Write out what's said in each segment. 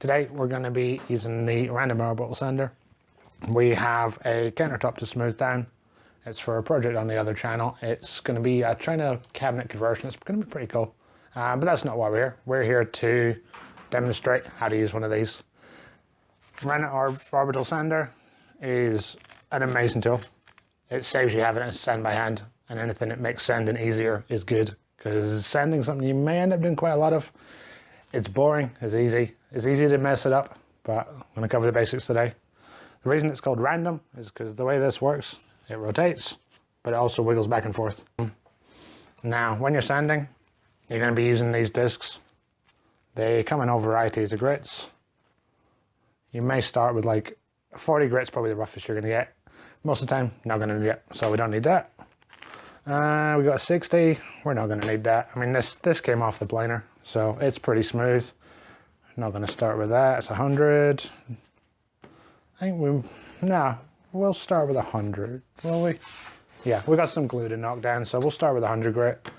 Today we're going to be using the random orbital sander. We have a countertop to smooth down. It's for a project on the other channel. It's going to be a China cabinet conversion. It's going to be pretty cool. But that's not why we're here. We're here to demonstrate how to use one of these. Random orbital sander is an amazing tool. It saves you having to sand by hand, and anything that makes sanding easier is good, because sanding is something you may end up doing quite a lot of. It's boring, it's easy to mess it up, but I'm going to cover the basics today. The reason it's called random is because the way this works, it rotates, but it also wiggles back and forth. Now, when you're sanding, you're going to be using these discs. They come in all varieties of grits. You may start with like 40 grits, probably the roughest you're going to get. Most of the time, not going to need it, so we don't need that. We got a 60, we're not going to need that. I mean, this came off the planer, so it's pretty smooth. Not going to start with that. It's 100. I think we'll start with 100, will we? Yeah, we got some glue to knock down, so we'll start with 100 grit.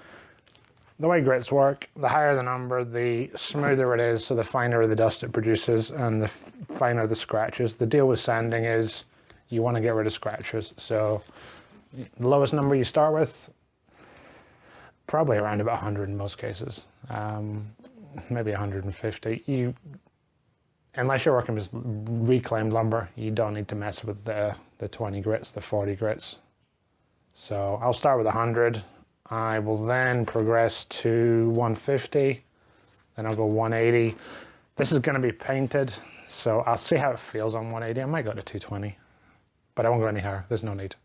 The way grits work, the higher the number, the smoother it is, so the finer the dust it produces and the finer the scratches. The deal with sanding is you want to get rid of scratches, so the lowest number you start with, probably around about 100 in most cases, maybe 150. Unless you're working with reclaimed lumber, you don't need to mess with the 20 grits, the 40 grits. So I'll start with 100. I will then progress to 150, then I'll go 180. This is going to be painted, so I'll see how it feels on 180. I might go to 220, but I won't go any higher. There's no need.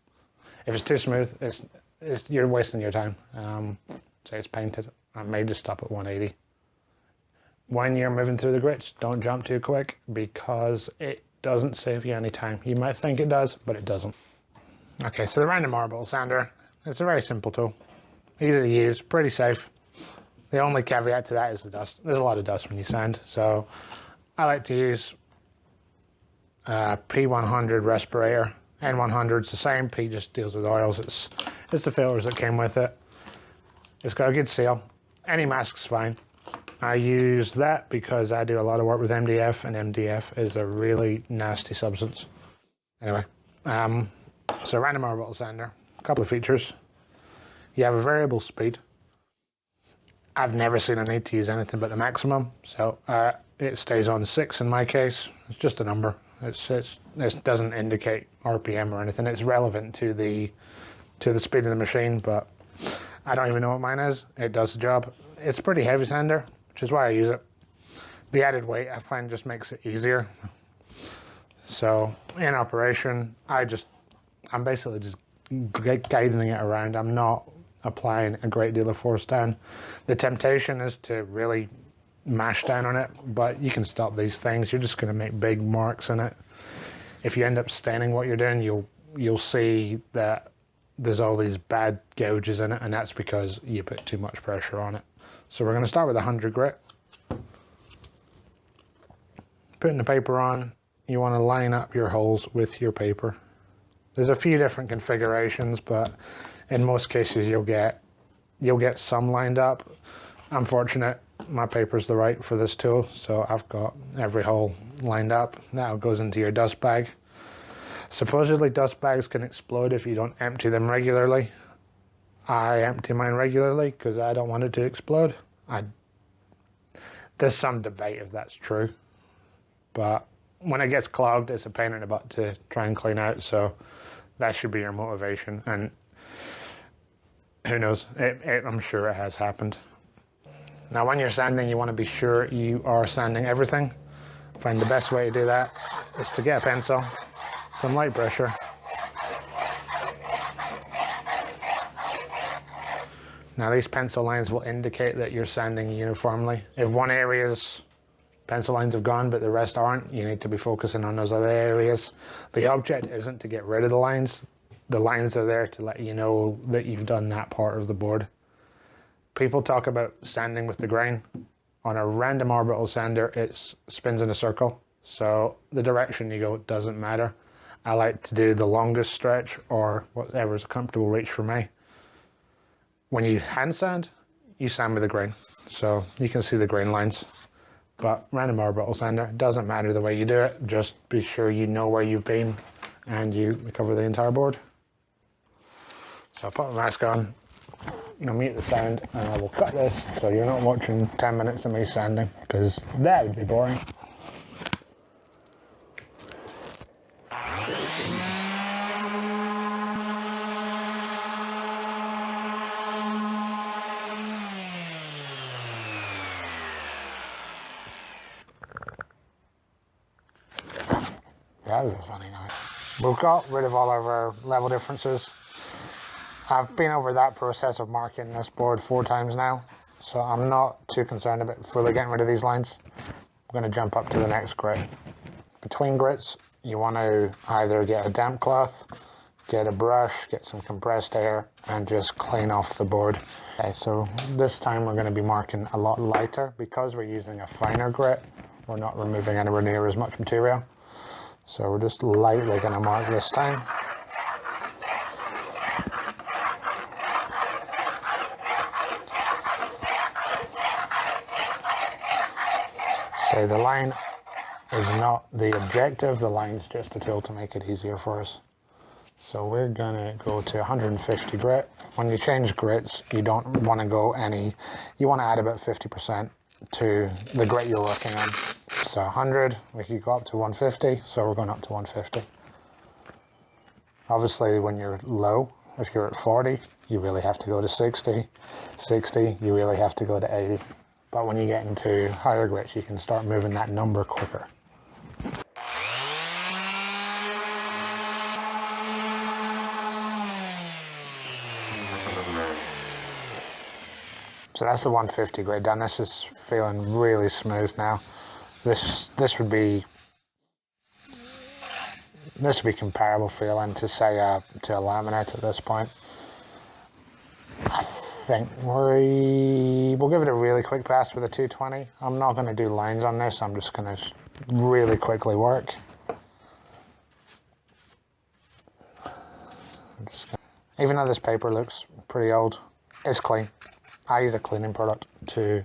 If it's too smooth, you're wasting your time. Say it's painted, I may just stop at 180. When you're moving through the grits, don't jump too quick, because it doesn't save you any time. You might think it does, but it doesn't. Okay, so the random orbital sander, it's a very simple tool. Easy to use, pretty safe. The only caveat to that is the dust. There's a lot of dust when you sand, so I like to use P100 respirator. N100 is the same. P just deals with oils. It's the filters that came with it. It's got a good seal. Any mask's fine. I use that because I do a lot of work with MDF, and MDF is a really nasty substance. Anyway, so random orbital sander. A couple of features. You have a variable speed. I've never seen a need to use anything but the maximum, so it stays on 6 in my case. It's just a number. It doesn't indicate RPM or anything. It's relevant to the speed of the machine, but I don't even know what mine is. It does the job. It's a pretty heavy sander, which is why I use it. The added weight I find just makes it easier. So in operation, I'm basically just guiding it around. I'm not applying a great deal of force down. The temptation is to really mash down on it, but you can stop these things. You're just going to make big marks in it. If you end up staining what you're doing, you'll see that there's all these bad gouges in it, and that's because you put too much pressure on it. So we're going to start with 100 grit. Putting the paper on, you want to line up your holes with your paper. There's a few different configurations, but in most cases you'll get some lined up. I'm fortunate, my paper's the right for this tool, so I've got every hole lined up. That goes into your dust bag. Supposedly dust bags can explode if you don't empty them regularly. I empty mine regularly because I don't want it to explode. There's some debate if that's true, but when it gets clogged, it's a pain in the butt to try and clean out, so that should be your motivation. And who knows, I'm sure it has happened. Now when you're sanding, you want to be sure you are sanding everything. I find the best way to do that is to get a pencil, some light pressure. Now these pencil lines will indicate that you're sanding uniformly. If one area's pencil lines have gone but the rest aren't, you need to be focusing on those other areas. The object isn't to get rid of the lines. The lines are there to let you know that you've done that part of the board. People talk about sanding with the grain. On a random orbital sander, it spins in a circle, so the direction you go doesn't matter. I like to do the longest stretch, or whatever's a comfortable reach for me. When you hand sand, you sand with the grain, so you can see the grain lines. But random orbital sander, it doesn't matter the way you do it, just be sure you know where you've been and you cover the entire board. So I'll put my mask on, I'll mute the sound, and I will cut this so you're not watching 10 minutes of me sanding, because that would be boring. That was a funny night. We've got rid of all of our level differences. I've been over that process of marking this board 4 times now, so I'm not too concerned about fully getting rid of these lines. I'm going to jump up to the next grit. Between grits, you want to either get a damp cloth, get a brush, get some compressed air, and just clean off the board. Okay, so this time we're going to be marking a lot lighter because we're using a finer grit. We're not removing anywhere near as much material. So we're just lightly going to mark this time. So the line is not the objective, the line's just a tool to make it easier for us. So we're going to go to 150 grit. When you change grits, you don't want to go any, you want to add about 50% to the grit you're working on. So 100, we could go up to 150, so we're going up to 150. Obviously when you're low, if you're at 40, you really have to go to 60. 60, you really have to go to 80. But when you get into higher grits, you can start moving that number quicker. So that's the 150 grit done. This is feeling really smooth now. This would be comparable feeling to say to a laminate at this point. I think we'll give it a really quick pass with a 220. I'm not going to do lines on this. I'm just going to really quickly work. Even though this paper looks pretty old, it's clean. I use a cleaning product to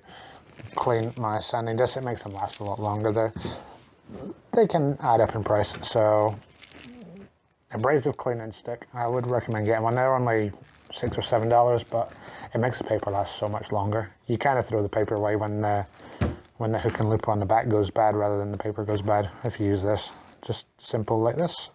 clean my sanding discs. It makes them last a lot longer. They can add up in price. So abrasive cleaning stick, I would recommend getting one. They're only $6 or $7, but it makes the paper last so much longer. You kind of throw the paper away when the hook and loop on the back goes bad rather than the paper goes bad if you use this. Just simple like this.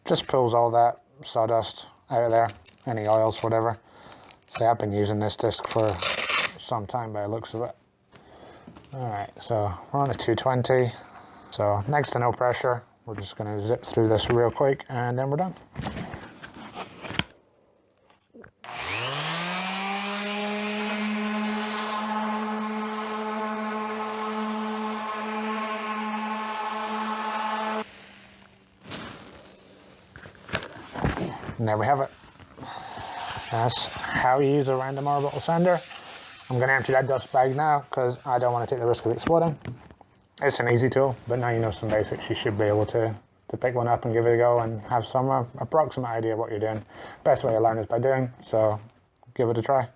Just pulls all that sawdust out of there, any oils, whatever. See, I've been using this disc for some time by the looks of it. Alright, so we're on a 220. So next to no pressure, we're just going to zip through this real quick and then we're done. And there we have it. That's how you use a random orbital sander. I'm going to empty that dust bag now because I don't want to take the risk of exploding. It's an easy tool, but now you know some basics, you should be able to pick one up and give it a go and have some approximate idea of what you're doing. Best way to learn is by doing, so give it a try.